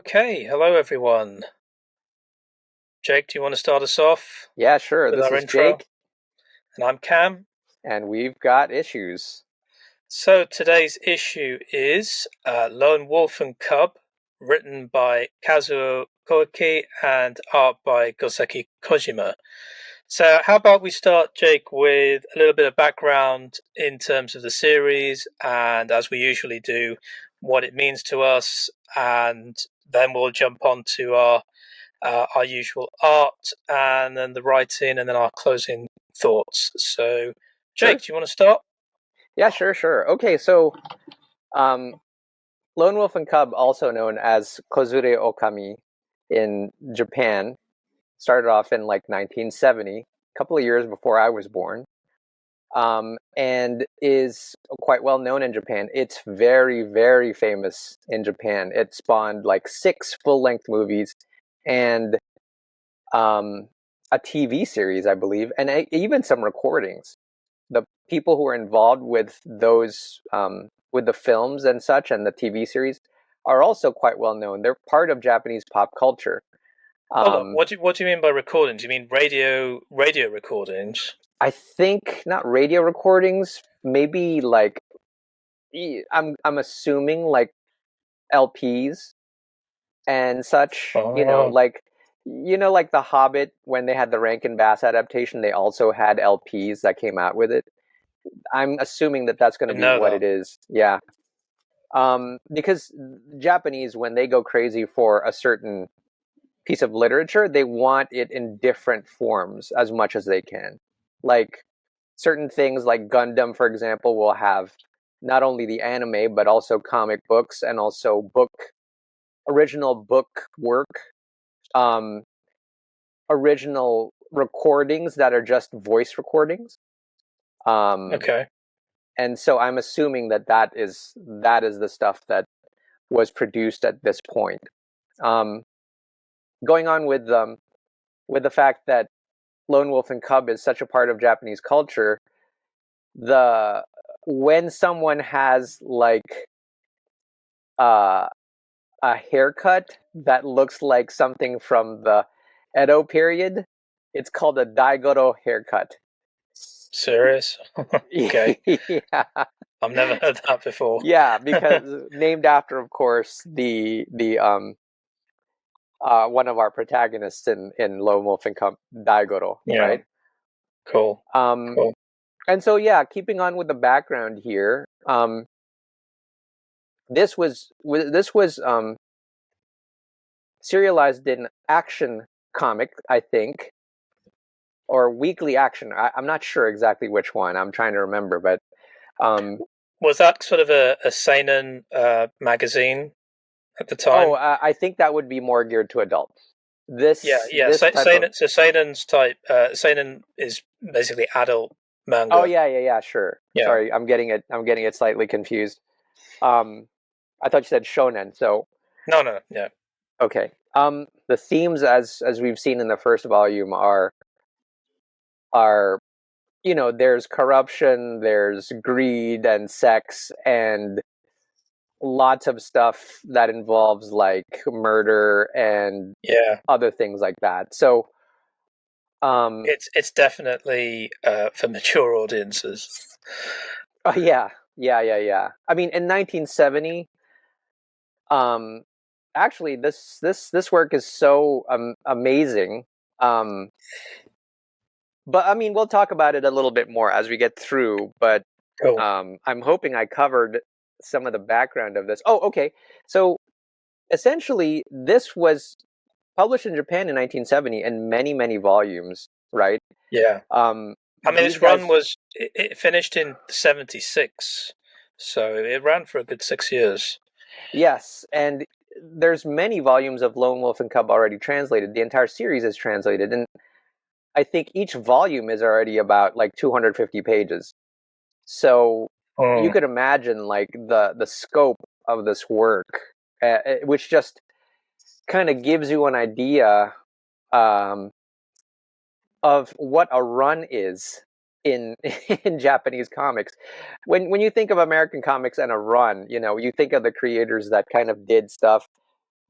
Okay, hello everyone. Jake, do you want to start us off Yeah, sure. with This our is intro? Jake, And I'm Cam. and we've got issues. So today's issue is Lone Wolf and Cub, written by Kazuo Koike and art by Goseki Kojima. So how about we start, Jake, with a little bit of background in terms of the series, and as we usually do, what it means to us, and then we'll jump on to our usual art, and then the writing, and then our closing thoughts. So, Jake, Sure. do you want to start? Yeah, sure. Okay, so um, Lone Wolf and Cub, also known as Kozure Okami in Japan, started off in like 1970, a couple of years before I was born, and is quite well known in Japan. It's very, very famous in Japan. It spawned like 6 full-length movies and um, a TV series, I believe, and even some recordings. The people who are involved with those, with the films and such, and the TV series, are also quite well known. They're part of Japanese pop culture. Hold on. Um, What do you mean by recordings? Do you mean radio recordings? I think not radio recordings, maybe like I'm assuming like LPs and such. Oh, Like The Hobbit, when they had the Rankin Bass adaptation, they also had LPs that came out with it. I'm assuming that that's going I to be know what that. it is. Yeah. Because Japanese, when they go crazy for a certain piece of literature, they want it in different forms as much as they can. Like certain things like Gundam, for example, will have not only the anime, but also comic books and also original book work, um, original recordings that are just voice recordings. Um, Okay. and so I'm assuming that is the stuff that was produced at this point. Um, Going on with the fact that Lone Wolf and Cub is such a part of Japanese culture, the when someone has like uh, a haircut that looks like something from the Edo period, it's called a daigoro haircut. Serious? Okay. Yeah, I've never heard that before. yeah, because named after, of course, the one of our protagonists in Lone Wolf and Cub, Daigoro, Yeah. right? Cool. Um, Cool. and so, yeah, keeping on with the background here, this was serialized in Action Comic, I think, or Weekly Action. I'm not sure exactly which one. I'm trying to remember, but um, Was that sort of a seinen magazine at the oh, time? I think that would be more geared to adults. Yeah, This yeah. this type of Seinen's type. Seinen is basically adult oh manga. yeah, sure. Yeah. Sorry, I'm getting it slightly confused. Um, I thought you said shonen, so No, no. Yeah. okay. The themes, as we've seen in the first volume, are there's corruption, there's greed and sex, and lots of stuff that involves like murder and Yeah. other things like that. So, um, It's definitely for mature audiences. yeah, yeah. I mean, in 1970, um, actually, this work is so amazing. Um, but I mean, we'll talk about it a little bit more as we get through. But Cool. I'm hoping I covered some of the background of this. Oh, okay. So essentially, this was published in Japan in 1970 in many, many volumes, right? Yeah. Um, I mean, these its run guys, was it finished in '76, so it ran for a good 6 years. yes, and there's many volumes of Lone Wolf and Cub already translated. The entire series is translated, and I think each volume is already about like 250 pages. So you Mm. could imagine like the scope of this work, which just kind of gives you an idea um, of what a run is in in Japanese comics. When you think of American comics and a run, you think of the creators that kind of did stuff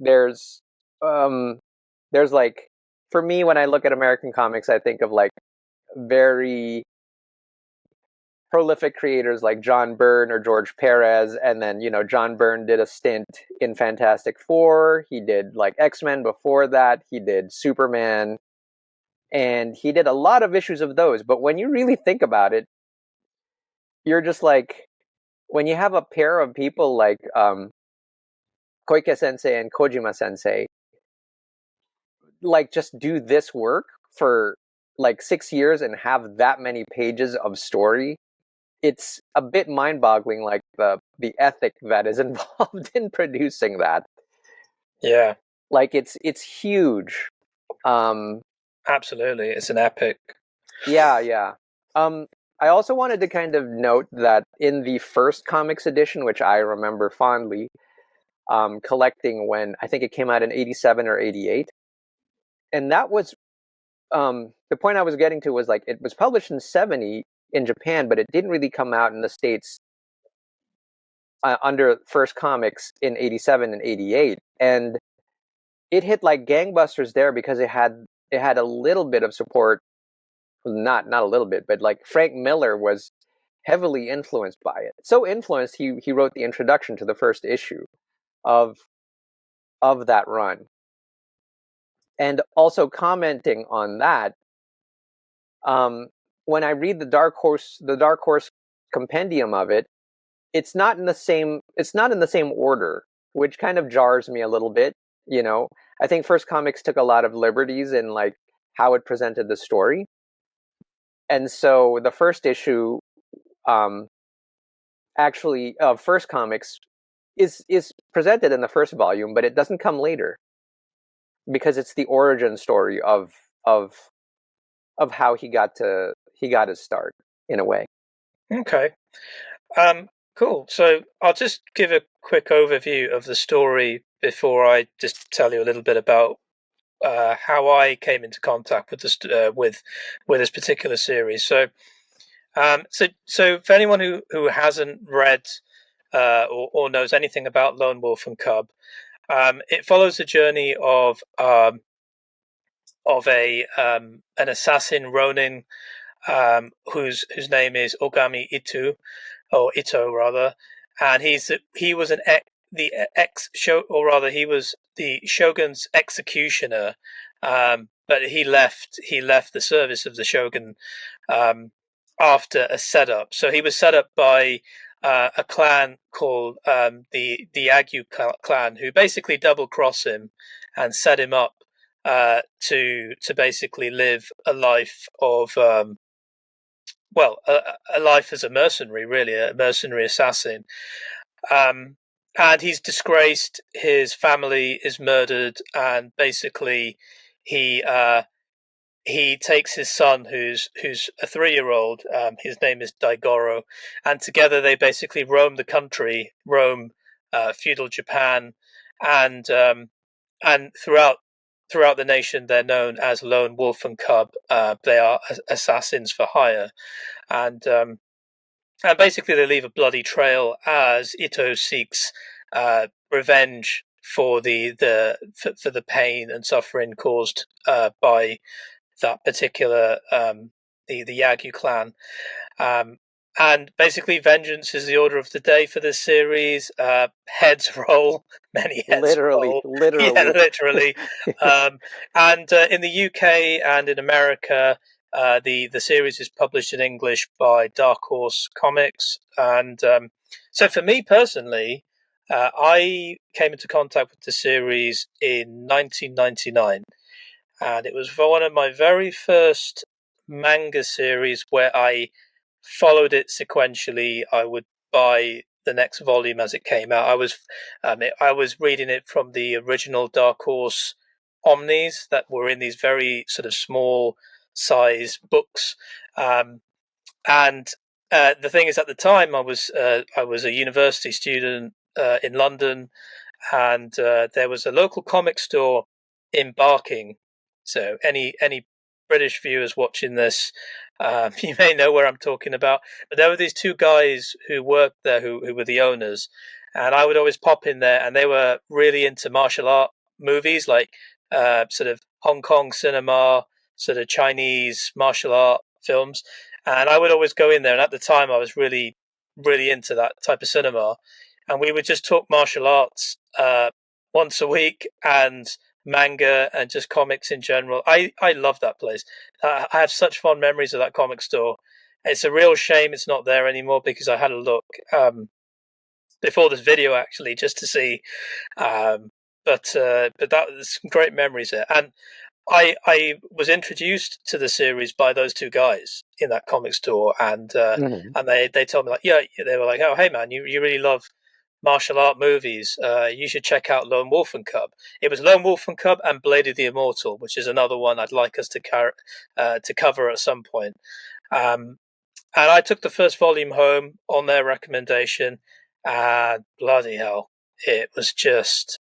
there's um there's like, for me, when I look at American comics, I think of like very prolific creators like John Byrne or George Perez, and then John Byrne did a stint in Fantastic Four. He did like X-Men before that. He did Superman, and he did a lot of issues of those. But when you really think about it, you're just like, when you have a pair of people like Koike Sensei and Kojima Sensei, like just do this work for like 6 years and have that many pages of story, it's a bit mind-boggling, like the ethic that is involved in producing that. Yeah, Like it's huge. Um, absolutely. It's an epic. yeah. I also wanted to kind of note that in the first comics edition, which I remember fondly collecting when I think it came out in '87 or '88, and that was the point I was getting to was like it was published in '70 in Japan, but it didn't really come out in the States under First Comics in '87 and '88, and it hit like gangbusters there because it had a little bit of support, not a little bit, but like Frank Miller was heavily influenced by it. So influenced, he wrote the introduction to the first issue of that run. And also commenting on that, when I read the Dark Horse compendium of it, it's not in the same order, which kind of jars me a little bit. I think First Comics took a lot of liberties in like how it presented the story, and so the first issue, um, actually of First Comics, is presented in the first volume, but it doesn't come later because it's the origin story of how he got his start in a way. Okay. Cool. So I'll just give a quick overview of the story before I just tell you a little bit about how I came into contact with with this particular series. So for anyone who hasn't read or knows anything about Lone Wolf and Cub, it follows the journey of a an assassin Ronin, whose name is Ogami Itu, or Ito rather, and he was the ex show, or rather he was the shogun's executioner, but he left the service of the shogun after a setup. So he was set up by a clan called the Agu clan, who basically double cross him and set him up to basically live a life of a life as a mercenary, really, a mercenary assassin. Um, and he's disgraced. His family is murdered, and basically, he uh, he takes his son, who's a 3-year-old. His name is Daigoro, and together they basically roam the country, roam feudal Japan, and and throughout the nation, they're known as Lone Wolf and Cub. They are assassins for hire, and and basically they leave a bloody trail as Ito seeks revenge for for the pain and suffering caused by that particular the Yagyu clan. Um, and basically, vengeance is the order of the day for this series. Heads roll, many heads Literally, roll. Yeah, literally. literally. And in the UK and in America, the series is published in English by Dark Horse Comics. And so, for me personally, I came into contact with the series in 1999, and it was for one of my very first manga series where I followed it sequentially. I would buy the next volume as it came out. I was reading it from the original Dark Horse Omnis that were in these very sort of small size books, and the thing is, at the time, I was a university student in London, and there was a local comic store in Barking. So any British viewers watching this, you may know where I'm talking about. But there were these two guys who worked there, who were the owners, and I would always pop in there, and they were really into martial art movies, like sort of Hong Kong cinema, sort of Chinese martial art films, and I would always go in there. And at the time, I was really into that type of cinema, and we would just talk martial arts once a week and manga and just comics in general. I love that place. I have such fond memories of that comic store. It's a real shame it's not there anymore because I had a look before this video actually just to see. But that was some great memories there. And I was introduced to the series by those two guys in that comic store, Mm-hmm. and they told me, like, yeah, they were like, oh hey man, you really love martial art movies. You should check out Lone Wolf and Cub. It was Lone Wolf and Cub and Blade of the Immortal, which is another one I'd like us to cover at some point. Um, and I took the first volume home on their recommendation, and bloody hell, it was just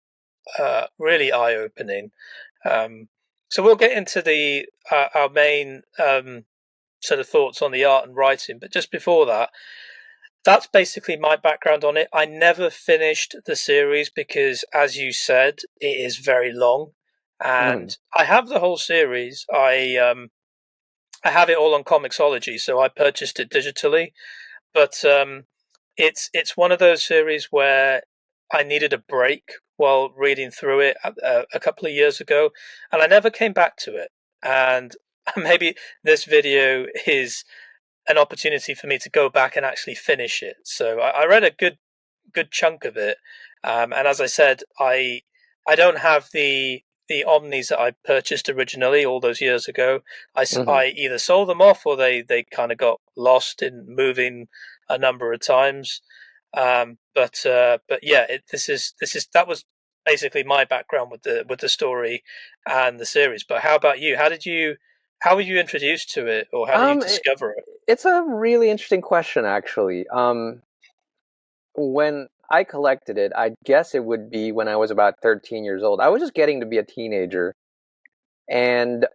really eye opening. Um, so we'll get into the our main sort of thoughts on the art and writing, but just before that, that's basically my background on it. I never finished the series because, as you said, it is very long, Mm-hmm. and I have the whole series. I have it all on Comixology, so I purchased it digitally. But it's one of those series where I needed a break while reading through it a couple of years ago, and I never came back to it. And maybe this video is an opportunity for me to go back and actually finish it. So I read a good chunk of it, and as I said, I don't have the Omnis that I purchased originally all those years ago. Mm-hmm. I either sold them off or they kind of got lost in moving a number of times. But yeah, this is that was basically my background with the story and the series. But how about you? How were you introduced to it, or how did you Um, it, discover it? it's a really interesting question, actually. When I collected it, I guess it would be when I was about 13 years old. I was just getting to be a teenager, and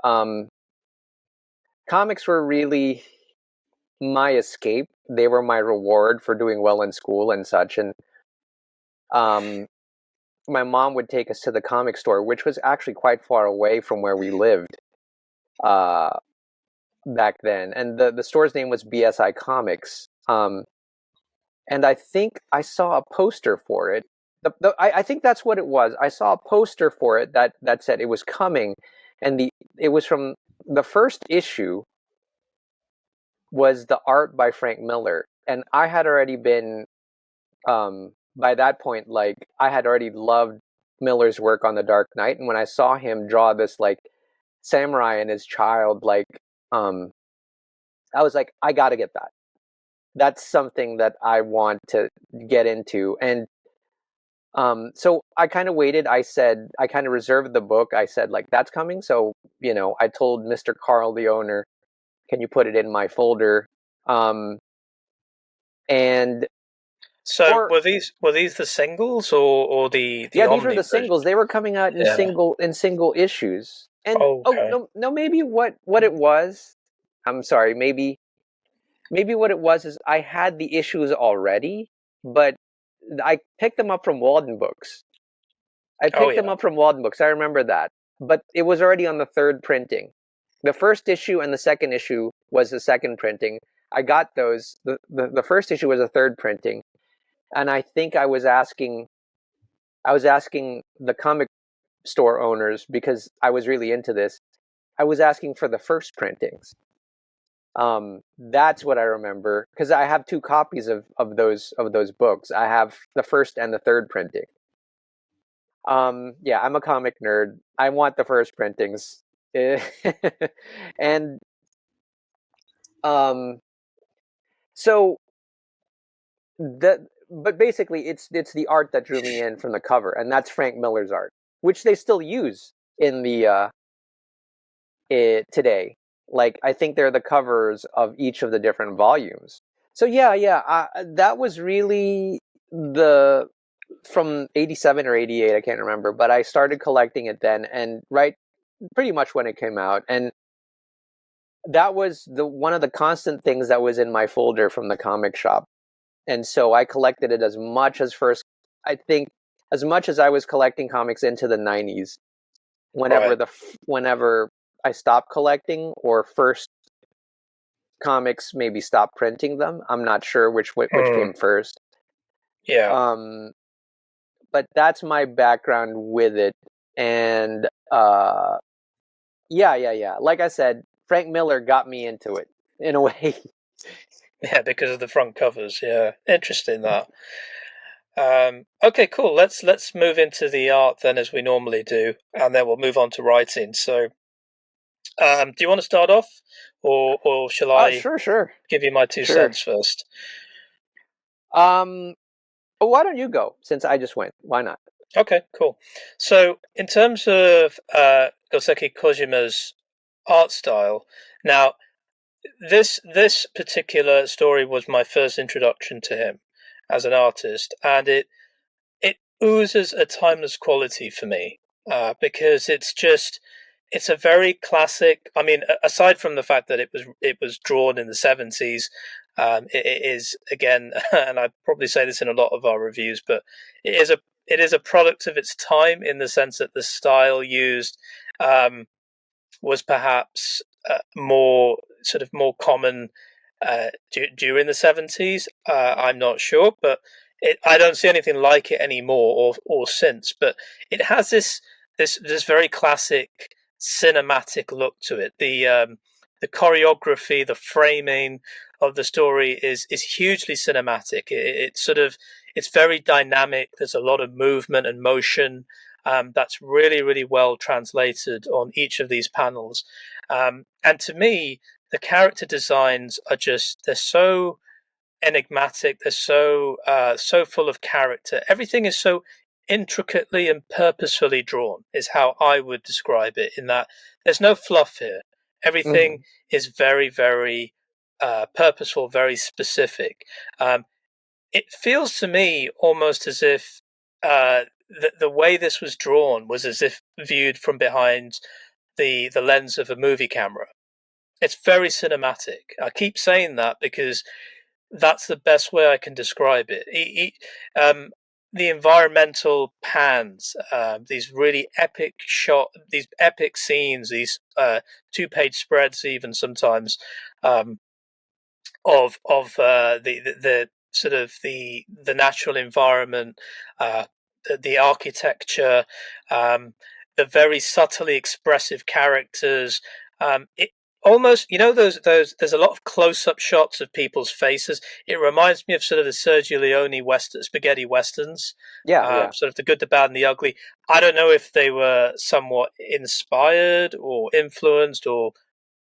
comics were really my escape. They were my reward for doing well in school and such. And um, my mom would take us to the comic store, which was actually quite far away from where we lived uh, back then. And the store's name was BSI Comics. And I think I saw a poster for it. I think that's what it was. I saw a poster for it that said it was coming, and it was from the first issue was the art by Frank Miller, and I had already been by that point, like, I had already loved Miller's work on The Dark Knight, and when I saw him draw this like samurai and his child, like, um, I was like, I got to get that. That's something that I want to get into, and so I kind of waited. I said, I kind of reserved the book. I said, like, that's coming. So, I told Mr. Carl, the owner, can you put it in my folder? Um, and, So or, were these the singles or the yeah, these were Omni the version? singles. They were coming out in Yeah. single issues. And, oh, Okay. no, no, maybe what it was, I'm sorry, maybe what it was is I had the issues already, but I picked them up from Walden Books. I Oh picked them yeah. up from Walden Books. I remember that. But it was already on the third printing. The first issue and the second issue was the second printing. I got those. The first issue was a third printing. And I think I was asking the comic store owners, because I was really into this. I was asking for the first printings. That's what I remember, because I have two copies of those books. I have the first and the third printing. Yeah, I'm a comic nerd. I want the first printings. And um so but basically it's the art that drew me in from the cover, and that's Frank Miller's art, which they still use in the today. Like, I think they're the covers of each of the different volumes. So yeah, that was really the from 87 or 88, I can't remember, but I started collecting it then, and right pretty much when it came out. And that was the one of the constant things that was in my folder from the comic shop. And so I collected it as much as first I think as much as I was collecting comics into the 90s, Right. whenever I stopped collecting or first comics maybe stopped printing them, I'm not sure which Mm, came first. yeah. Um, but that's my background with it, and yeah. Like I said, Frank Miller got me into it in a way. Yeah, because of the front covers. Yeah, interesting that. Okay, cool. Let's move into the art then, as we normally do, and then we'll move on to writing. So, do you want to start off, or shall I Sure, sure, give you my two sure. cents first? Um, but why don't you go since I just went? Why not? Okay, cool. So, in terms of Goseki Kojima's art style, now this particular story was my first introduction to him as an artist, and it oozes a timeless quality for me because it's a very classic. I mean, aside from the fact that it was drawn in the 70s, it is again, and I probably say this in a lot of our reviews, but it is a product of its time in the sense that the style used um, was perhaps more common during the 70s. I'm not sure, but I don't see anything like it anymore or since. But it has this very classic cinematic look to it. The choreography, the framing of the story is hugely cinematic. It's very dynamic. There's a lot of movement and motion. That's really, really well translated on each of these panels. And to me, the character designs they're so enigmatic. They're so full of character. Everything is so intricately and purposefully drawn, is how I would describe it. In that there's no fluff here. Everything Hmm. is very, very purposeful, very specific. Um, it feels to me almost as if the way this was drawn was as if viewed from behind the lens of a movie camera. It's very cinematic. I keep saying that because that's the best way I can describe it. The environmental pans, these really these epic scenes, these two-page spreads, even sometimes, um, of the sort of the natural environment, uh, the architecture, um, the very subtly expressive characters. It almost, those. There's a lot of close-up shots of people's faces. It reminds me of sort of the Sergio Leone spaghetti westerns. Yeah, yeah. Sort of the good, the bad, and the ugly. I don't know if they were somewhat inspired or influenced or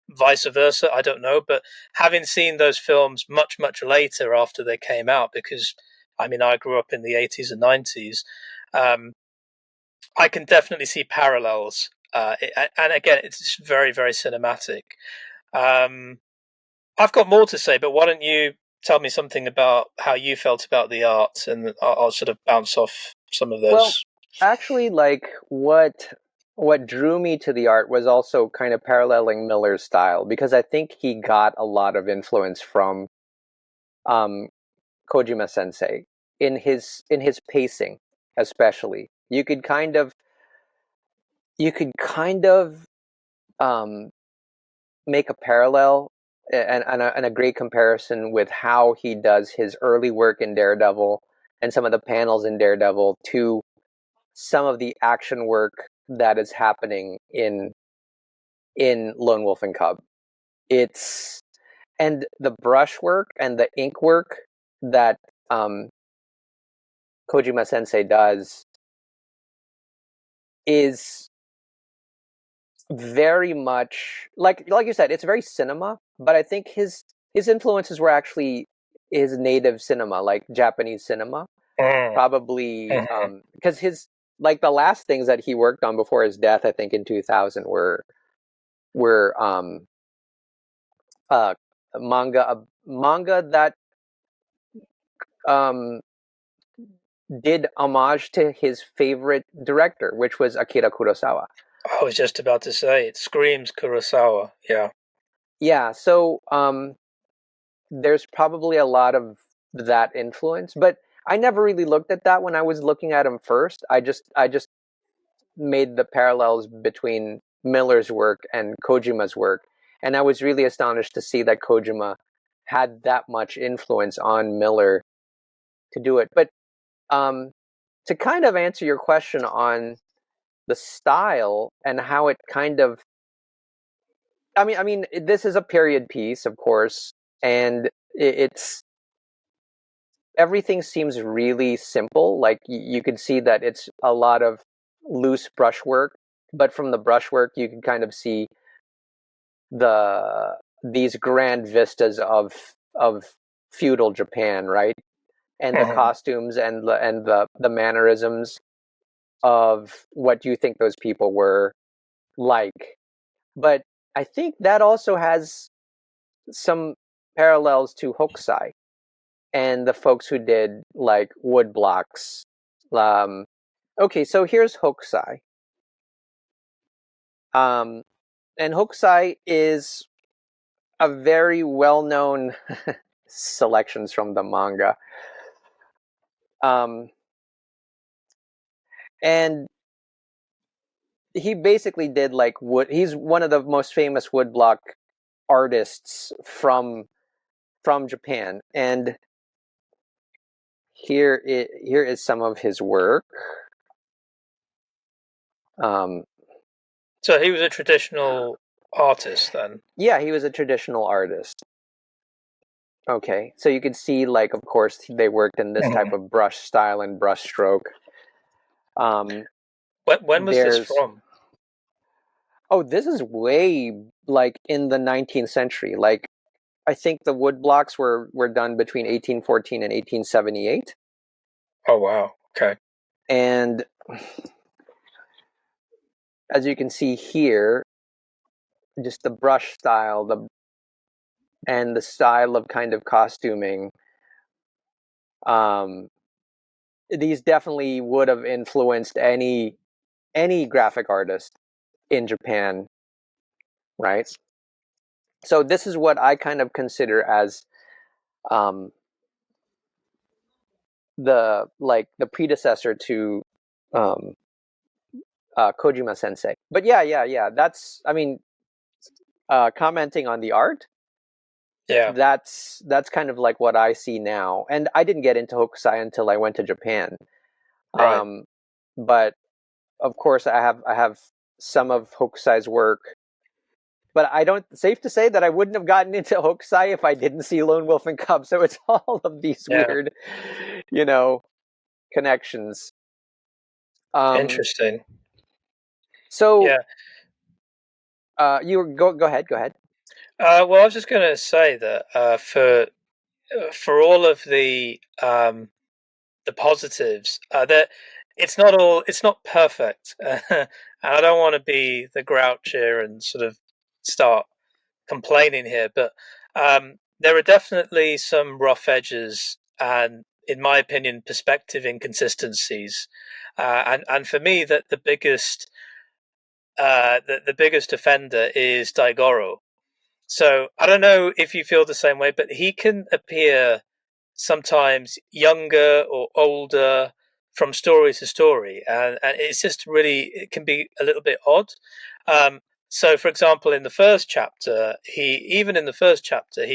vice versa. I don't know, but having seen those films much, much later after they came out, because I mean, I grew up in the 80s and 90s, um, I can definitely see parallels. And again, it's just very, very cinematic. Um, I've got more to say, but why don't you tell me something about how you felt about the art, and I'll sort of bounce off some of Well, those. actually, like what drew me to the art was also kind of paralleling Miller's style because I think he got a lot of influence from um, Kojima Sensei in his pacing, especially. You could kind of um, make a parallel and a great comparison with how he does his early work in Daredevil and some of the panels in Daredevil to some of the action work that is happening in Lone Wolf and Cub. It's and the brush work and the ink work that um, Kojima Sensei does is very much like you said, it's very cinema, but I think his influences were actually his native cinema, like Japanese cinema, Mm, probably mhm. because his like the last things that he worked on before his death, I think in 2000 were uh manga that um did homage to his favorite director, which was Akira Kurosawa. I was just about to say it screams Kurosawa. Yeah. Yeah, so there's probably a lot of that influence, but I never really looked at that when I was looking at him first. I just made the parallels between Miller's work and Kojima's work, and I was really astonished to see that Kojima had that much influence on Miller to do it. But um, to kind of answer your question on the style and how it kind of, I mean, this is a period piece, of course, and it's everything seems really simple. Like you can see that it's a lot of loose brushwork, but from the brushwork you can kind of see these grand vistas of feudal Japan, right? And the Mhm. costumes and the mannerisms of what you think those people were like. But I think that also has some parallels to Hokusai and the folks who did like wood blocks. Um, okay, so here's Hokusai. Um, and Hokusai is a very well-known selections from the manga. Um, and he basically did like wood. He's one of the most famous woodblock artists from Japan, and here is some of his work. Um, So he was a traditional artist then. yeah, he was a traditional artist. Okay, so you can see, like, of course, they worked in this type Mhm. of brush style and brush stroke. Um, When was this there's from? oh, this is way like in the 19th century. Like, I think the wood blocks were done between 1814 and 1878, Oh wow. Okay. and as you can see here, just the brush style, the style of kind of costuming. Um, these definitely would have influenced any graphic artist in Japan, right? So this is what I kind of consider as um, the predecessor to um, Kojima Sensei. But yeah. That's, I mean, commenting on the art. Yeah. That's kind of like what I see now. And I didn't get into Hokusai until I went to Japan. Right. Um, but of course, I have some of Hokusai's work. But I don't. Safe to say that I wouldn't have gotten into Hokusai if I didn't see Lone Wolf and Cub. So it's all of these Yeah. weird, you know, connections. Um, Interesting. so Yeah. you go ahead. Go ahead. Well, I was just going to say that for all of the positives, that it's not perfect, and I don't want to be the grouch here and sort of start complaining here, but there are definitely some rough edges and, in my opinion, perspective inconsistencies. And for me, that the biggest offender is Daigoro. So I don't know if you feel the same way, but he can appear sometimes younger or older from story to story, and it's just really it can be a little bit odd. Um, so, for example, in the first chapter, he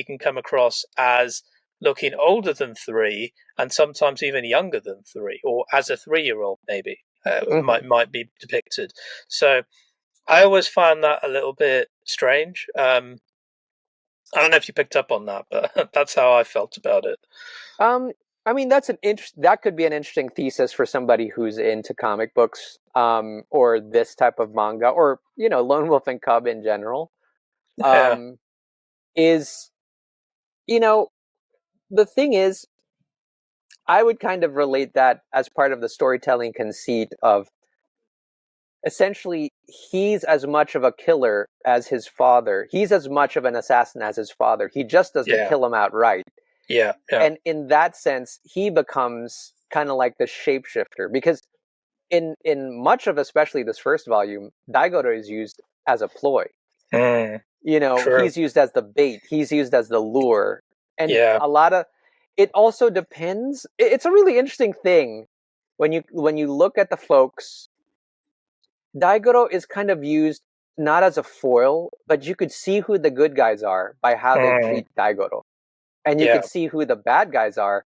can come across as looking older than three, and sometimes even younger than three, or as a 3-year-old maybe Hmm. might be depicted. So I always find that a little bit strange. I don't know if you picked up on that, but that's how I felt about it. Um, I mean, that could be an interesting thesis for somebody who's into comic books, or this type of manga, or Lone Wolf and Cub in general. Yeah, Um, is you know the thing is, I would kind of relate that as part of the storytelling conceit of essentially he's as much of a killer as his father. He's as much of an assassin as his father. He just doesn't yeah, kill him outright. yeah. And in that sense, he becomes kind of like the shapeshifter because in much of especially this first volume, Daigoro is used as a ploy. Mm, true. He's used as the bait. He's used as the lure, and Yeah, a lot of it also depends. It's a really interesting thing when you look at the folks. Daigoro is kind of used not as a foil, but you could see who the good guys are by how they Mm, treat Daigoro, and you yeah, could see who the bad guys are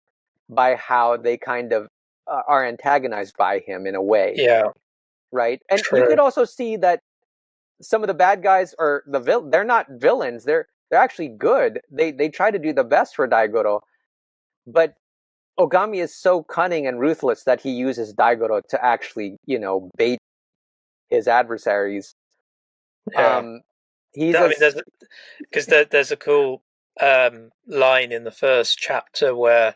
by how they kind of are antagonized by him in a way, yeah, right? And you true. could also see that some of the bad guys are they're not villains. They're actually good. They try to do the best for Daigoro, but Ogami is so cunning and ruthless that he uses Daigoro to actually, bait his adversaries. Yeah, Um, he's I a mean, there's a cool line in the first chapter where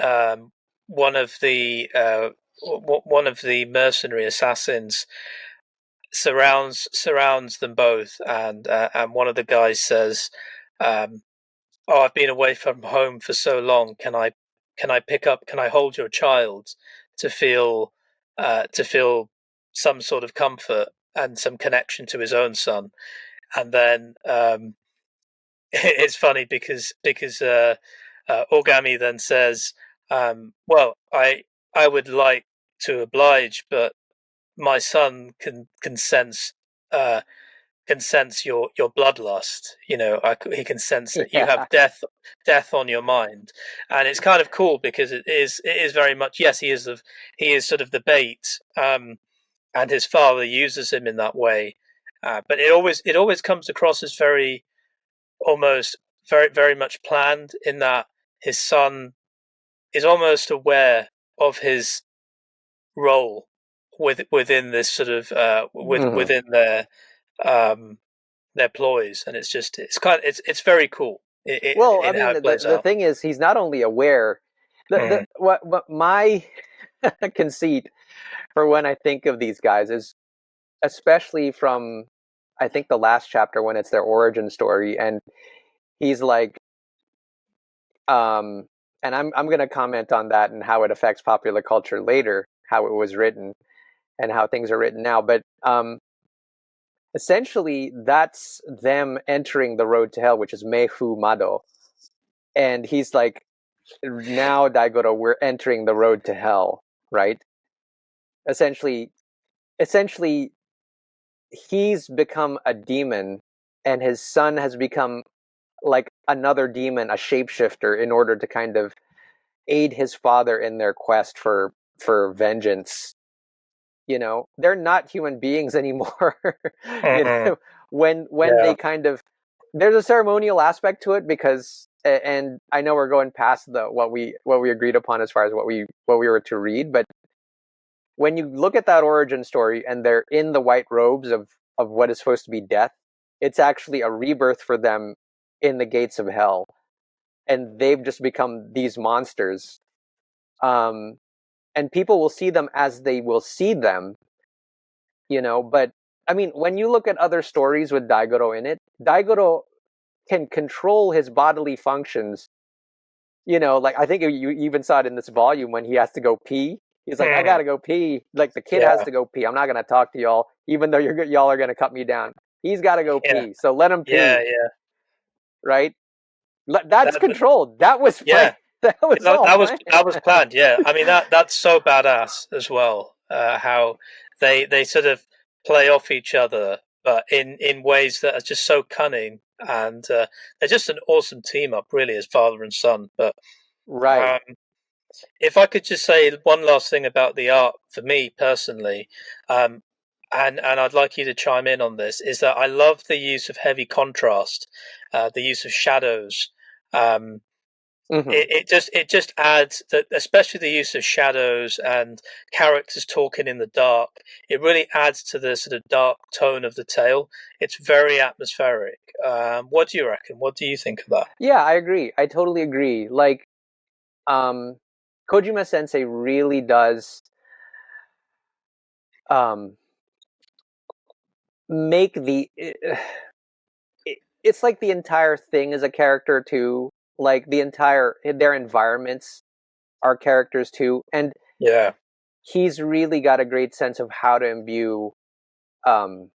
um, one of the one of the mercenary assassins surrounds them both, and one of the guys says, um, "Oh, I've been away from home for so long. Can I hold your child to feel some sort of comfort and some connection to his own son?" And then it's funny because Orgami then says, "Well, I would like to oblige, but my son uh, can sense your bloodlust. You know, he can sense that you yeah, have death on your mind, and it's kind of cool because it is very much yes, he is sort of the bait, and his father uses him in that way, but it always comes across as very almost very much planned in that his son is almost aware of his role within this sort of hmm within um, their ploys, and it's very cool Well, I in how mean, it plays the out. thing is, he's not only aware. The Mm, what my conceit for when I think of these guys is, especially from, I think the last chapter when it's their origin story, and he's like, um, and I'm going to comment on that and how it affects popular culture later, how it was written and how things are written now, but essentially that's them entering the road to hell, which is Mehu Mado, and he's like, now Daigoro, we're entering the road to hell, right? Essentially, essentially, he's become a demon, and his son has become like another demon, a shapeshifter, in order to kind of aid his father in their quest for vengeance. They're not human beings anymore. you mm, know, when yeah, they kind of, there's a ceremonial aspect to it because, and I know we're going past the what we agreed upon as far as what we were to read, but when you look at that origin story and they're in the white robes of what is supposed to be death, it's actually a rebirth for them in the gates of hell, and they've just become these monsters. Um, and people will see them as they will see them, But I mean, when you look at other stories with Daigoro in it, Daigoro can control his bodily functions. Like I think you even saw it in this volume when he has to go pee. He's like, I mm, gotta go pee. Like the kid has yeah, to go pee. I'm not gonna talk to y'all, even though y'all are gonna cut me down. He's gotta go yeah, pee. So let him yeah, pee, yeah. right? That's That, controlled. That was planned. yeah, That was all planned. that was planned. Yeah, I mean that's so badass as well. How they sort of play off each other, but in ways that are just so cunning, and they're just an awesome team up, really, as father and son. But Right. um, if I could just say one last thing about the art for me personally, um, and I'd like you to chime in on this, is that I love the use of heavy contrast, the use of shadows. Um, hmm it just adds that, especially the use of shadows and characters talking in the dark. It really adds to the sort of dark tone of the tale. It's very atmospheric. What do you reckon? What do you think of that? Yeah, I agree. I totally agree. Like, um, Kojima Sensei really does um make it's like the entire thing is a character too, like the entire their environments are characters too, and Yeah, he's really got a great sense of how to imbue um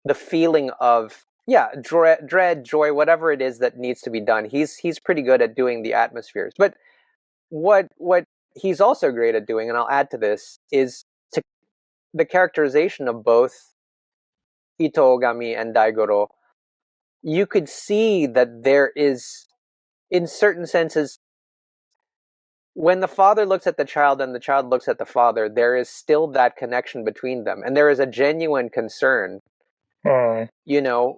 the feeling of yeah, dread, joy, whatever it is that needs to be done. He's pretty good at doing the atmospheres. But what he's also great at doing, and I'll add to this, is to the characterization of both Ito Ogami and Daigoro. You could see that there is, in certain senses, when the father looks at the child and the child looks at the father, there is still that connection between them, and there is a genuine concern. Mm.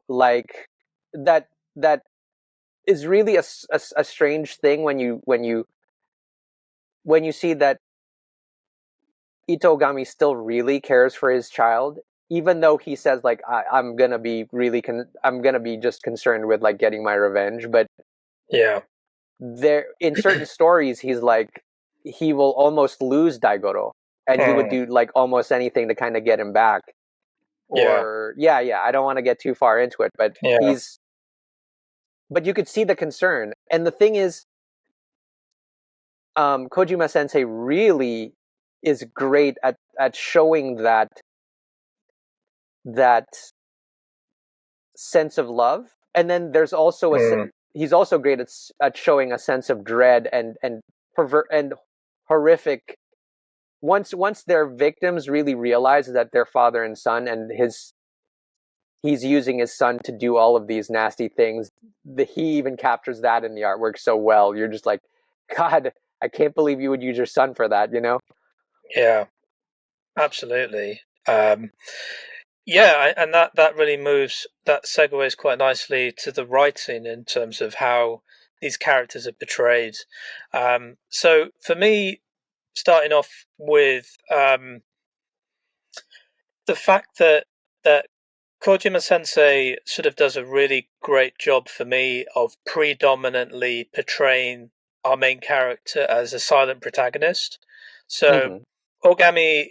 Like that is really a strange thing when you see that Itogami still really cares for his child, even though he says like I'm gonna be I'm gonna be just concerned with like getting my revenge. But Yeah. there, in certain stories, he's like he will almost lose Daigoro, and he would Mm. do like almost anything to kind of get him back. Yeah. Or yeah, I don't want to get too far into it, but Yeah. you could see the concern. And the thing is, Kojima Sensei really is great at showing that sense of love. And then there's also Mm. he's also great at showing a sense of dread and pervert and horrific. Once their victims really realize that they're father and son, and he's using his son to do all of these nasty things. He even captures that in the artwork so well. You're just like, God, I can't believe you would use your son for that, you know? Yeah. Absolutely. Yeah, and that really moves, that segues quite nicely to the writing in terms of how these characters are portrayed. So for me, starting off with the fact that Kojima Sensei sort of does a really great job for me of predominantly portraying our main character as a silent protagonist. So Mm-hmm. Ogami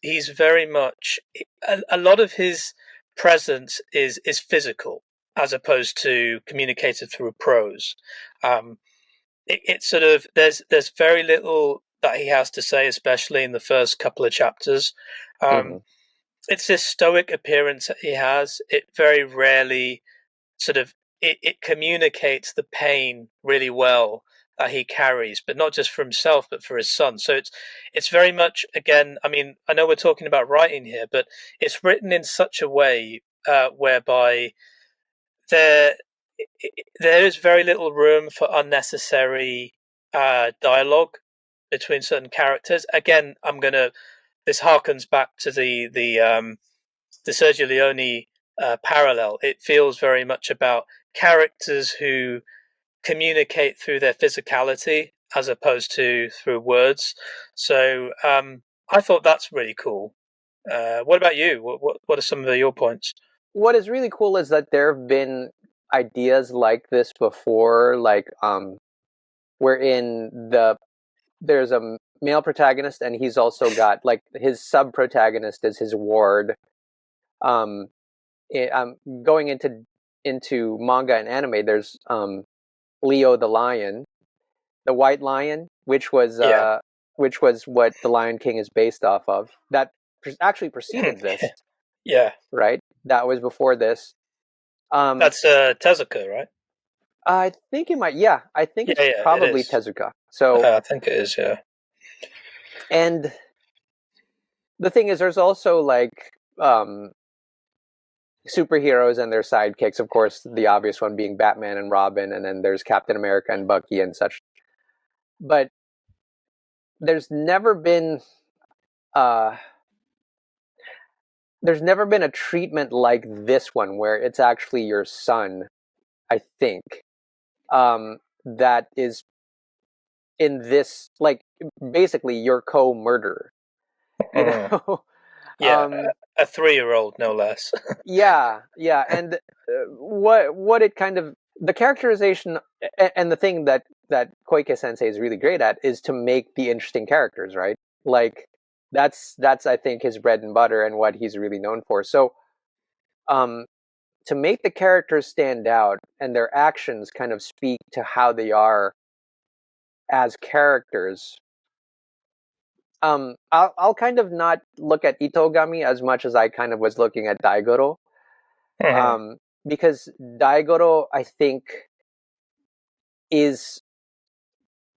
he's very much, a lot of his presence is physical as opposed to communicated through prose. It's sort of, there's very little that he has to say, especially in the first couple of chapters. Mm-hmm. Um, it's this stoic appearance that he has. It very rarely sort of, it communicates the pain really well that he carries, but not just for himself, but for his son. So it's very much, again, I mean, I know we're talking about writing here, but it's written in such a way whereby there there is very little room for unnecessary dialogue between certain characters. Again, this harkens back to the Sergio Leone parallel. It feels very much about characters who communicate through their physicality as opposed to through words. So I thought that's really cool. What about you? What are some of your points? What is really cool is that there have been ideas like this before, like wherein there's a male protagonist and he's also got like his sub protagonist is his ward. Um, Going into manga and anime, there's Leo the lion, the white lion, Yeah. which was what the Lion King is based off of. That actually preceded this, Yeah. right? That was before this. Um, That's Tezuka, right? I think it might. Yeah, I think Yeah, it's yeah, it probably is. Tezuka. So, I think it is. Yeah. and the thing is, there's also like um, superheroes and their sidekicks. Of course, the obvious one being Batman and Robin, and then there's Captain America and Bucky and such. But there's never been uh, there's never been a treatment like this one where it's actually your son. I think that is in this, like, basically your co-murderer. You Mm. know. Yeah, um, a 3-year-old, no less. yeah, and what it kind of, the characterization, and the thing that Koike Sensei is really great at is to make the interesting characters, right? Like that's I think his bread and butter and what he's really known for. So um, to make the characters stand out and their actions kind of speak to how they are as characters. I'll kind of not look at Itogami as much as I kind of was looking at Daigoro. Mhm. because Daigoro, I think, is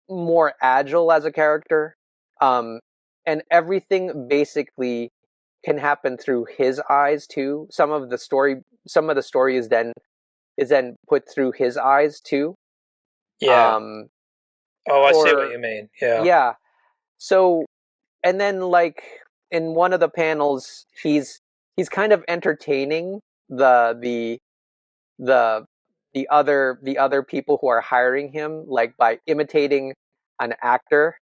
more agile as a character, um, and everything basically can happen through his eyes too. Some of the story is then put through his eyes too. Yeah. Um, Oh, I see what or you mean. Yeah. yeah, so and then like in one of the panels, he's kind of entertaining the the the other people who are hiring him, like by imitating an actor,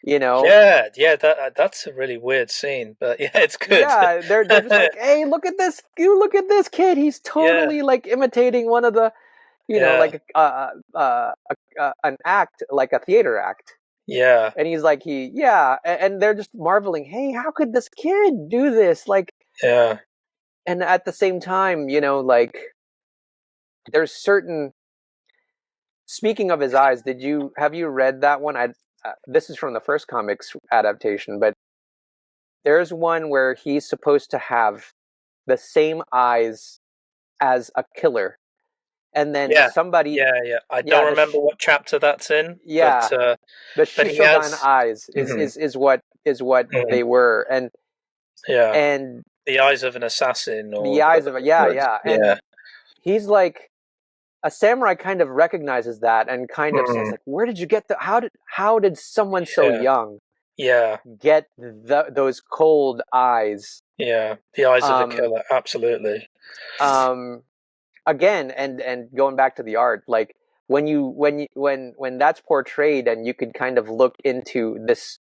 you know. Yeah, yeah, that's a really weird scene, but yeah, it's good. Yeah, they're just like, hey, look at this, you look at this kid, he's Yeah, totally like imitating one of the, you know, yeah, like an act, like a theater act. yeah, And he's like, yeah, and they're just marveling, hey, how could this kid do this, like. yeah, And at the same time, you know, like, there's certain, speaking of his eyes, have you read that one? This is from the first comics adaptation, but there's one where he's supposed to have the same eyes as a killer, and then yeah, somebody, yeah. I yeah, don't remember what chapter that's in, yeah, the but he Shishogan has, eyes mhm, is what mhm, they were, yeah, and the eyes of an assassin the or eyes whatever of a, it yeah, was. yeah, and Yeah, he's like, a samurai kind of recognizes that and kind of says mhm, like, where did you get the, how did someone so yeah, young yeah, get those cold eyes. yeah. The eyes of a um killer, absolutely. um Again, and going back to the art, like when that's portrayed, and you could kind of look into this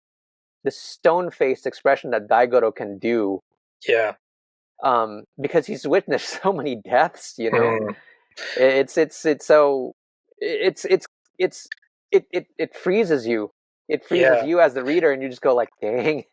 stone-faced expression that Daigoro can do, Yeah, because he's witnessed so many deaths, you know. mhm, It's so it's it's it freezes you. It freezes yeah. you as the reader, and you just go like, dang,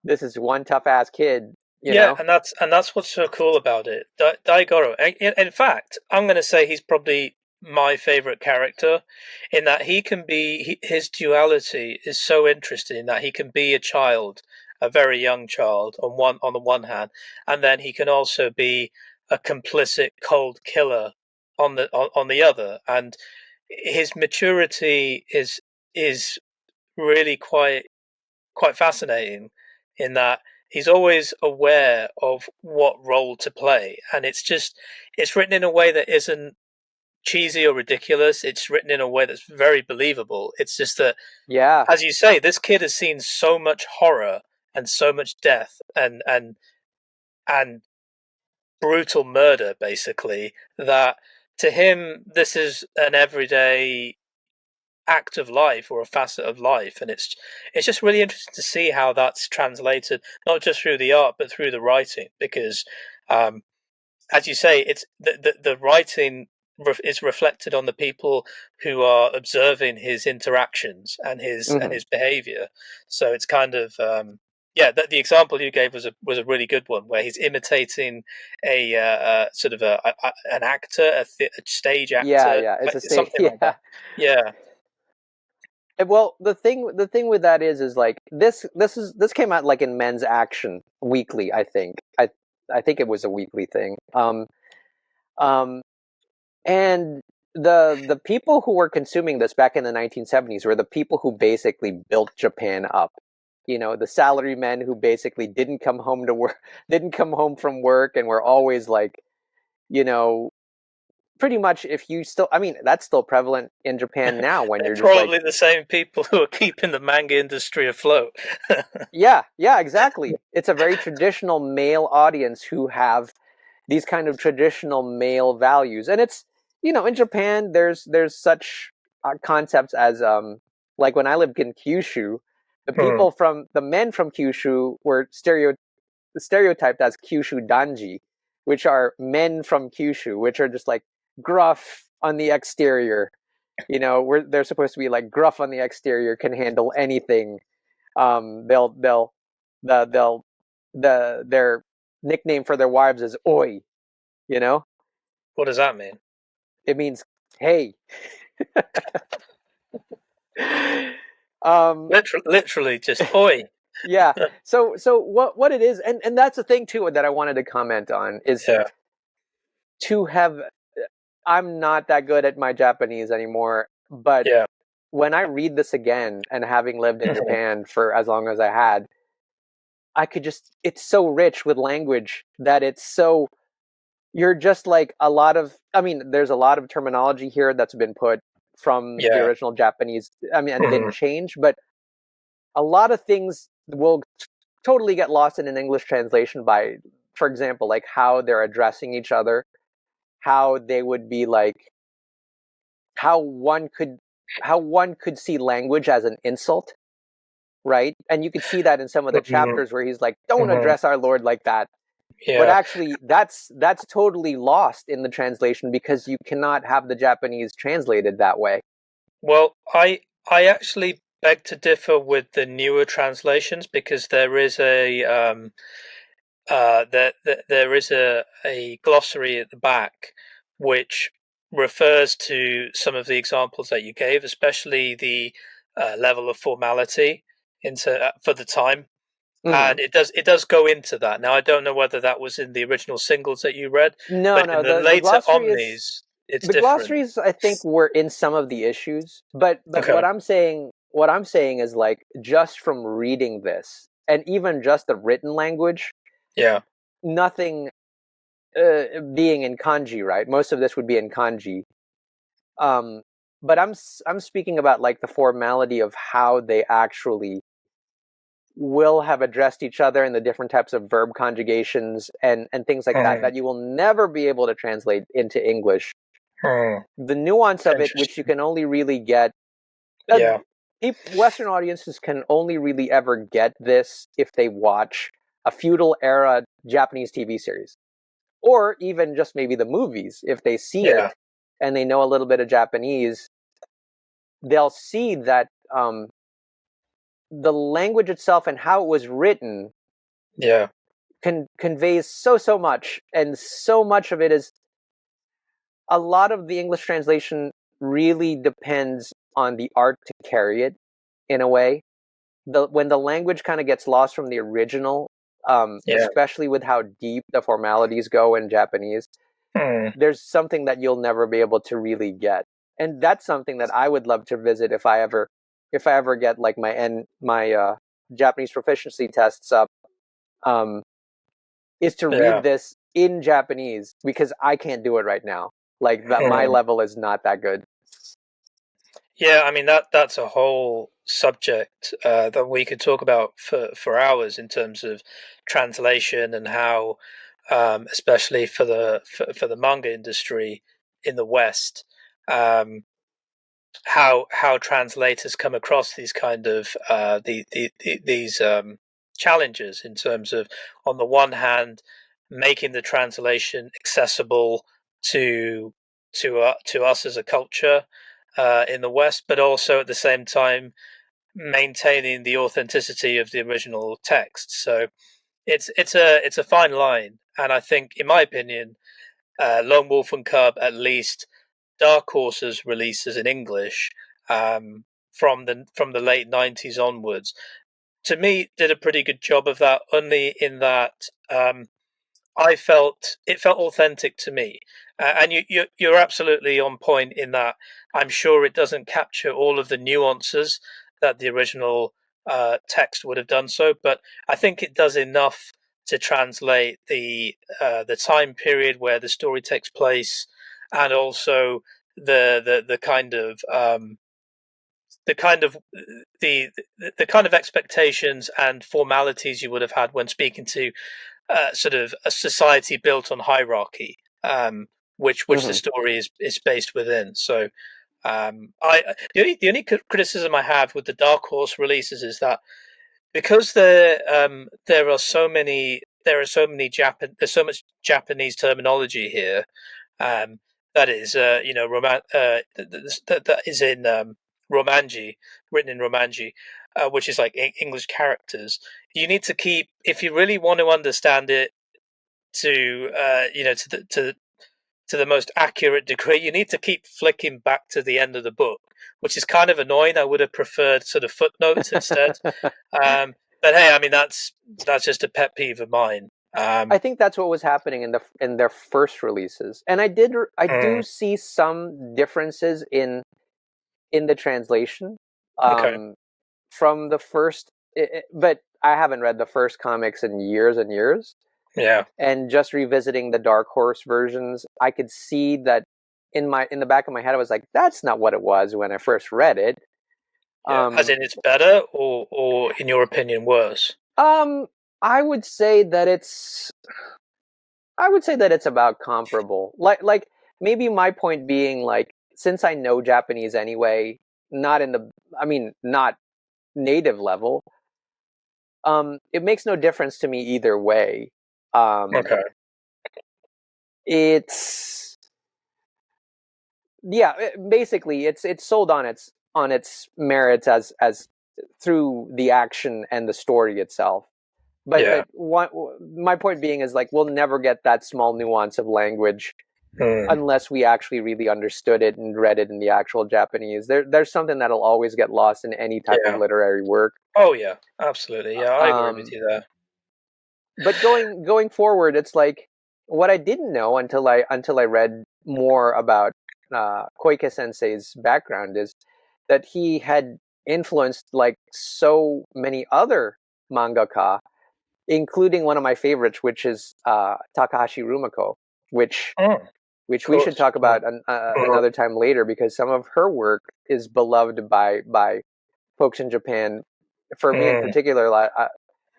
this is one tough ass kid, you Yeah, know. and that's what's so cool about it. Daigoro. In fact, I'm going to say he's probably my favorite character, in that he can be his duality is so interesting in that he can be a child, a very young child on the one hand, and then he can also be a complicit cold killer on the other, and his maturity is really quite fascinating in that he's always aware of what role to play, and it's written in a way that isn't cheesy or ridiculous. It's written in a way that's very believable. It's just that, Yeah, as you say, this kid has seen so much horror and so much death and brutal murder, basically, that to him this is an everyday act of life or a facet of life, and it's just really interesting to see how that's translated not just through the art but through the writing, because um, as you say, it's the writing is reflected on the people who are observing his interactions and hmm, his behavior. So it's kind of yeah, the example you gave was a really good one, where he's imitating sort of an actor, a stage yeah, actor, yeah. It's a state. something like Yeah. that. Yeah, Well, the thing with that is like, this came out like in Men's Action Weekly, I think. I think it was a weekly thing. Um, and the people who were consuming this back in the 1970s were the people who basically built Japan up. You know, the salarymen who basically didn't come home to work, didn't come home from work, and were always like, you know, pretty much, if you still, I mean, that's still prevalent in Japan now, when they're you're just like, probably the same people who are keeping the manga industry afloat. yeah, yeah, exactly. It's a very traditional male audience who have these kind of traditional male values, and it's, you know, in Japan, there's such concepts as like when I lived in Kyushu, Hmm. the men from Kyushu were stereotyped as Kyushu danji, which are men from Kyushu, which are just like gruff on the exterior. You know, they're supposed to be like gruff on the exterior, can handle anything. They'll they'll their nickname for their wives is Oi. You know, What does that mean? it means hey. um, Literally, just oi. yeah. So what it is, and that's the thing too that I wanted to comment on is, Yeah. to have. I'm not that good at my Japanese anymore, but Yeah. when I read this again, and having lived in Mhm. Japan for as long as I had, I could just, it's so rich with language that it's so, you're just like a lot of, I mean, there's a lot of terminology here that's been put from the Yeah. original Japanese, I mean, and didn't Mhm. change, but a lot of things will totally get lost in an English translation by, for example, like how they're addressing each other, how they would be like, how one could how one could see language as an insult, right? And you could see that in some of the Mhm. chapters where he's like, don't Mhm. address our Lord like that. But Yeah. actually that's totally lost in the translation because you cannot have the Japanese translated that way. Well, I actually beg to differ with the newer translations because there is there is a glossary at the back which refers to some of the examples that you gave, especially the level of formality into for the time, Hmm. and it does go into that. Now I don't know whether that was in the original singles that you read, No, but in no, the the later glossary is, omnis, it's the different. glossaries I think were in some of the issues, but Okay. what I'm saying is like just from reading this and even just the written language, Yeah. nothing being in kanji, right? Most of this would be in kanji. Um, but I'm speaking about like the formality of how they actually will have addressed each other and the different types of verb conjugations and things like that Hmm. that you will never be able to translate into English. Hmm. The nuance of it, which you Interesting. can only really get, uh, Yeah. Western audiences can only really ever get this if they watch a feudal era Japanese TV series, or even just maybe the movies. If they see Yeah. it and they know a little bit of Japanese, they'll see that the language itself and how it was written Yeah. conveys so much, and so much of it is, a lot of the English translation really depends on the art to carry it in a way. When the language kind of gets lost from the original, Yeah. especially with how deep the formalities go in Japanese, Hmm. there's something that you'll never be able to really get. And that's something that I would love to visit if I ever get like my Japanese proficiency tests up, um, is to Yeah. read this in Japanese because I can't do it right now. Like that, my Hmm. level is not that good. Yeah, I mean that's a whole subject that we could talk about for hours in terms of translation and how, especially for the manga industry in the West, um, how translators come across these kind of these challenges in terms of, on the one hand, making the translation accessible to to us as a culture in the West, but also at the same time maintaining the authenticity of the original text. So it's a fine line, and I think, in my opinion, Lone Wolf and Cub, at least Dark Horse's releases in English, from the late '90s onwards, to me did a pretty good job of that. Only in that, I felt it felt authentic to me, and you're absolutely on point in that. I'm sure it doesn't capture all of the nuances that the original text would have done so, but I think it does enough to translate the time period where the story takes place, and also the kind of the kind of the the kind of expectations and formalities you would have had when speaking to sort of a society built on hierarchy, which the Hmm. story is based within. So, I the only criticism I have with the Dark Horse releases is that, because there's so much Japanese terminology here, um, that is, that is in Romanji, written in Romanji, which is like English characters. You need to keep, if you really want to understand it to to the most accurate degree, you need to keep flicking back to the end of the book, which is kind of annoying. I would have preferred sort of footnotes instead. Um, but hey, I mean that's just a pet peeve of mine. I think that's what was happening in their first releases, and I do mm, see some differences in the translation okay. from the first, but I haven't read the first comics in years and years. Yeah. And just revisiting the Dark Horse versions, I could see that in the back of my head, I was like, "That's not what it was when I first read it." Yeah. As Um, in it's better or in your opinion worse? um, I would say that it's about comparable. Like maybe my point being like, since I know Japanese anyway, not in the, I mean, not native level, it makes no difference to me either way. Um, Okay. it's yeah, basically it's sold on its merits as through the action and the story itself. Yeah. But my point being is like we'll never get that small nuance of language Mm, unless we actually really understood it and read it in the actual Japanese. There's something that'll always get lost in any type of yeah. literary work. Oh yeah. Absolutely. Yeah, I agree with Um, you there. but going forward, it's like what I didn't know until I read more about Koike Sensei's background is that he had influenced like so many other mangaka, including one of my favorites, which is Takahashi Rumiko, which Mm, of which we should course. talk Mm, about another time later because some of her work is beloved by folks in Japan. For me in mm, particular,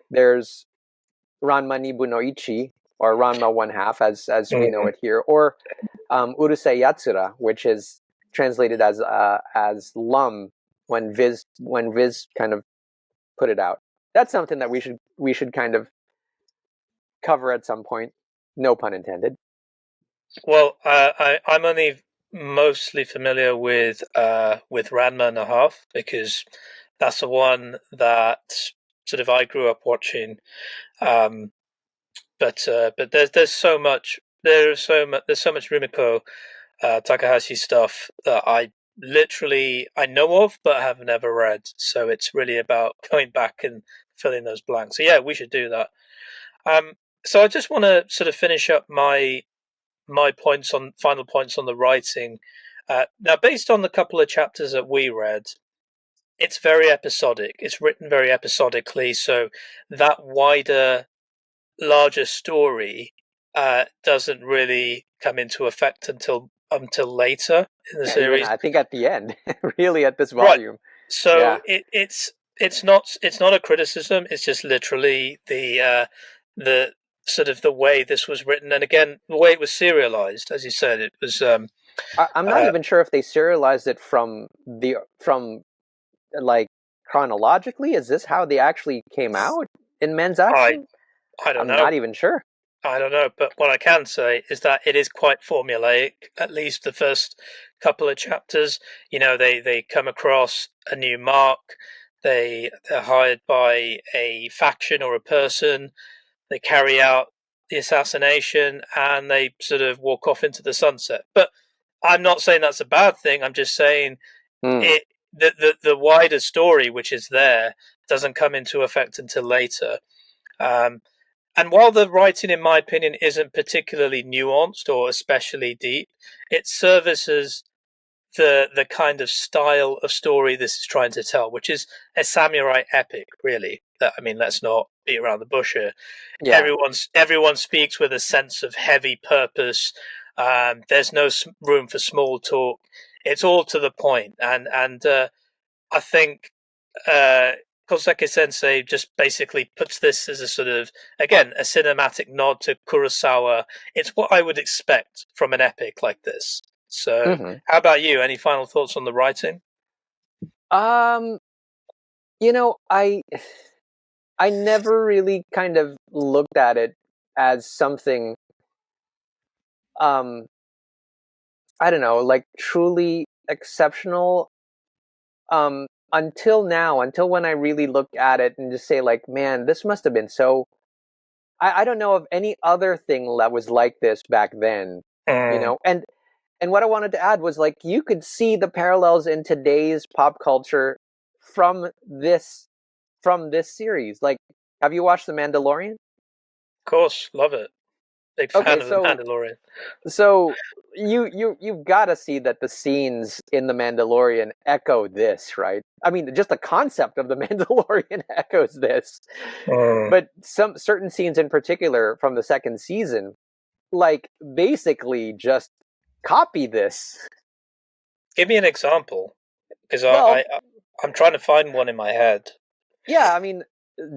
there's Ranma Nibu no Ichi, or Ranma One Half, as we know mm. it here, or Urusei Yatsura, which is translated as Lum when Viz kind of put it out. That's something that we should kind of cover at some point. No pun intended. Well, I'm only mostly familiar with Ranma and a Half because that's the one that sort of I grew up watching. Um, but there's so much there's so much Rumiko Takahashi stuff that I know of but have never read. So it's really about going back and filling those blanks. So yeah, we should do that. Um, so I just want to sort of finish up my points on final points on the writing. Now, based on the couple of chapters that we read, it's very episodic. It's written very episodically, so that wider, larger story doesn't really come into effect until later in the Yeah, even series. I think at the end, really at this Right. volume. So Yeah, it's not a criticism. It's just literally the sort of the way this was written, and again the way it was serialized. As you said, it was I'm not uh, even sure if they serialized it from like chronologically. Is this how they actually came out in men's I action? I don't I'm know. not even sure. I don't know, but what I can say is that it is quite formulaic. At least the first couple of chapters, they come across a new mark. They're hired by a faction or a person. They carry out the assassination, and they sort of walk off into the sunset. But I'm not saying that's a bad thing. I'm just saying Hmm. it the wider story, which is there, doesn't come into effect until later. Um, and while the writing, in my opinion, isn't particularly nuanced or especially deep, it services the kind of style of story this is trying to tell, which is a samurai epic, really. I mean, let's not beat around the bush here. Yeah. Everyone speaks with a sense of heavy purpose. There's no room for small talk. It's all to the point, and I think uh, Koseki Sensei just basically puts this as a sort of, again, a cinematic nod to Kurosawa. It's what I would expect from an epic like this. So, Hmm. how about you? Any final thoughts on the writing? Um, I never really kind of looked at it as something um I don't know, like truly exceptional until now, until when I really looked at it and just say like, man, this must have been so I don't know of any other thing that was like this back then, Mm, and what I wanted to add was like you could see the parallels in today's pop culture from this series. Like, have you watched The Mandalorian? course, love it. Big Okay, fan of The Mandalorian. so you've got to see that the scenes in The Mandalorian echo this, right? I mean, just the concept of The Mandalorian echoes this. Mm. But some certain scenes in particular from the second season, like basically just copy this. Give me an example, because Well, I'm trying to find one in my head. yeah, I mean,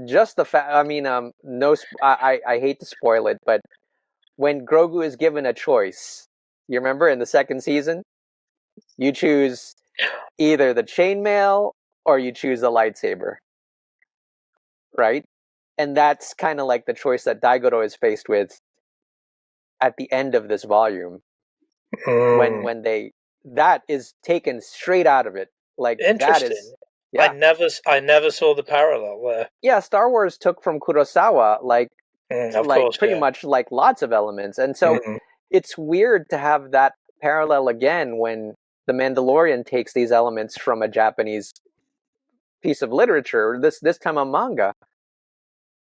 just the fact. I mean, no, I hate to spoil it, but when Grogu is given a choice, you remember in the second season, you choose either the chainmail or you choose the lightsaber, right? And that's kind of like the choice that Daigoro is faced with at the end of this volume Mm. when they that is taken straight out of it. Like that is Interesting. yeah. I never saw the parallel there. Yeah, Star Wars took from Kurosawa Of like course, pretty yeah. much like lots of elements. And so Mm. it's weird to have that parallel again when The Mandalorian takes these elements from a Japanese piece of literature, this time a manga,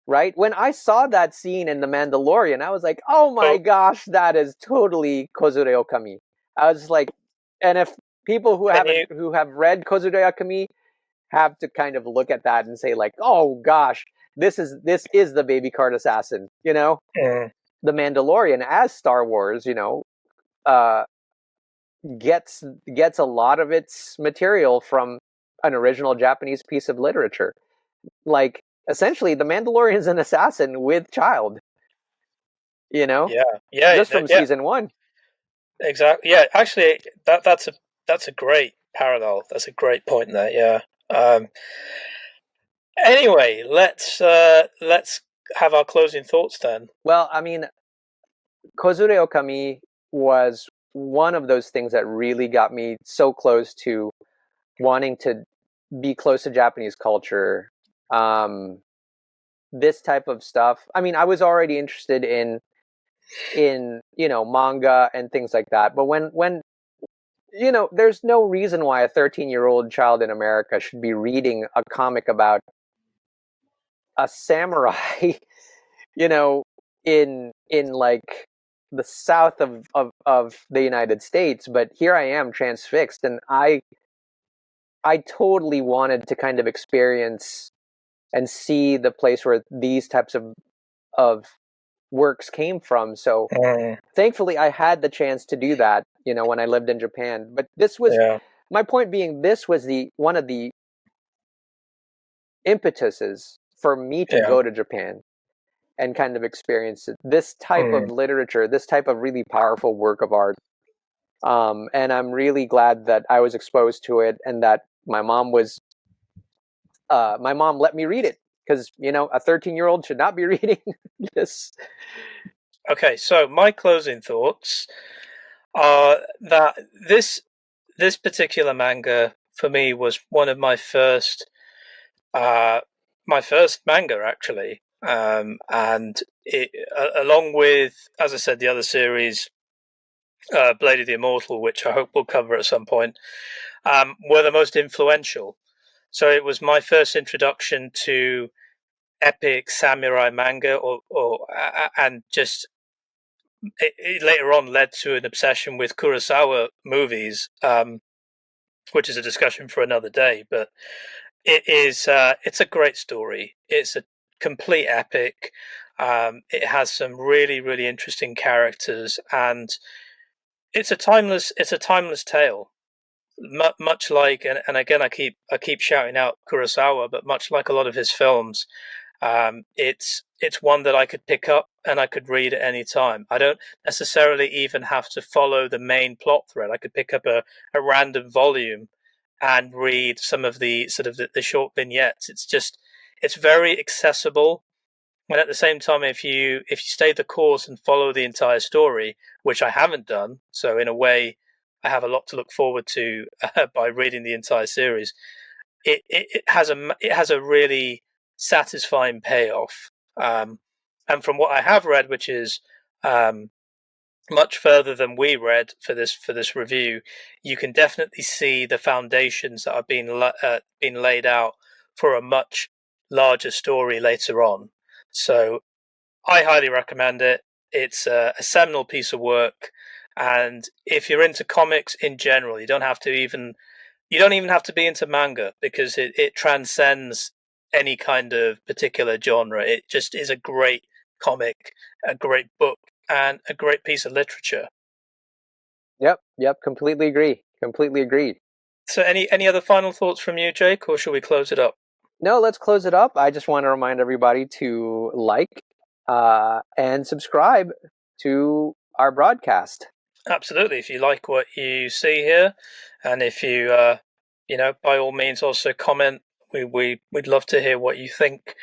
right? When I saw that scene in The Mandalorian, I was like, "Oh my Oh, gosh, that is totally Kozure Okami." I was like, and if people can you? who have read Kozure Okami have to kind of look at that and say like, "Oh gosh, this is the baby card assassin," you know? Mm. The Mandalorian as Star Wars, uh, gets a lot of its material from an original Japanese piece of literature. Like essentially, the Mandalorian is an assassin with child. You know, Yeah, yeah, just from yeah. season one. Exactly. Yeah, actually, that's a great parallel. That's a great point there. Yeah. Anyway, let's have our closing thoughts then. Well, I mean, Kozure Okami was one of those things that really got me so close to wanting to be close to Japanese culture. Um, this type of stuff. I mean, I was already interested in manga and things like that. But when there's no reason why a 13-year-old child in America should be reading a comic about a samurai, you know, in like the south of the United States. But here I am transfixed, and I totally wanted to kind of experience and see the place where these types of works came from. So Mm, thankfully I had the chance to do that, when I lived in Japan. But this was yeah, my point being, this was the one of the impetuses for me to yeah. go to Japan and kind of experience it. This type Mm, of literature, this type of really powerful work of art. And I'm really glad that I was exposed to it and that my mom let me read it, because a 13-year-old should not be reading this. okay, so my closing thoughts are that this particular manga for me was one of uh, my first manga actually, and it, along with, as I said, the other series, Blade of the Immortal, which I hope we'll cover at some point, were the most influential. So it was my first introduction to epic samurai manga, or and just it later on led to an obsession with Kurosawa movies, which is a discussion for another day. But it's a great story. It's a complete epic. It has some really really interesting characters, and it's a timeless tale. Much like, and again, I keep shouting out Kurosawa, but much like a lot of his films, it's one that I could pick up and I could read at any time. I don't necessarily even have to follow the main plot thread. I could pick up a random volume and read some of the sort of the short vignettes. It's very accessible, and at the same time, if you stay the course and follow the entire story, which I haven't done, so in a way, I have a lot to look forward to by reading the entire series. It has a really satisfying payoff. And from what I have read, which is um, much further than we read for this review, you can definitely see the foundations that are being laid out for a much larger story later on. So I highly recommend it. It's a seminal piece of work, and if you're into comics in general, you don't even have to be into manga because it transcends any kind of particular genre. It just is a great comic, a great book, and a great piece of literature. Yep, completely agree. Completely agreed. So, any other final thoughts from you, Jake, or shall we close it up? No, let's close it up. I just want to remind everybody to like and subscribe to our broadcast. Absolutely. If you like what you see here, and if you, by all means, also comment. We'd love to hear what you think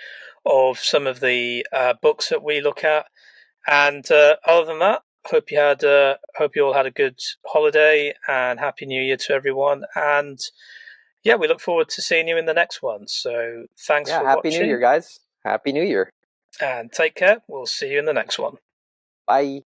of some of the books that we look at. And other than that, hope you all had a good holiday and happy New Year to everyone. And yeah, we look forward to seeing you in the next one. So thanks Yeah, for Happy New Year, watching guys. Happy New Year. and take care. We'll see you in the next one. Bye.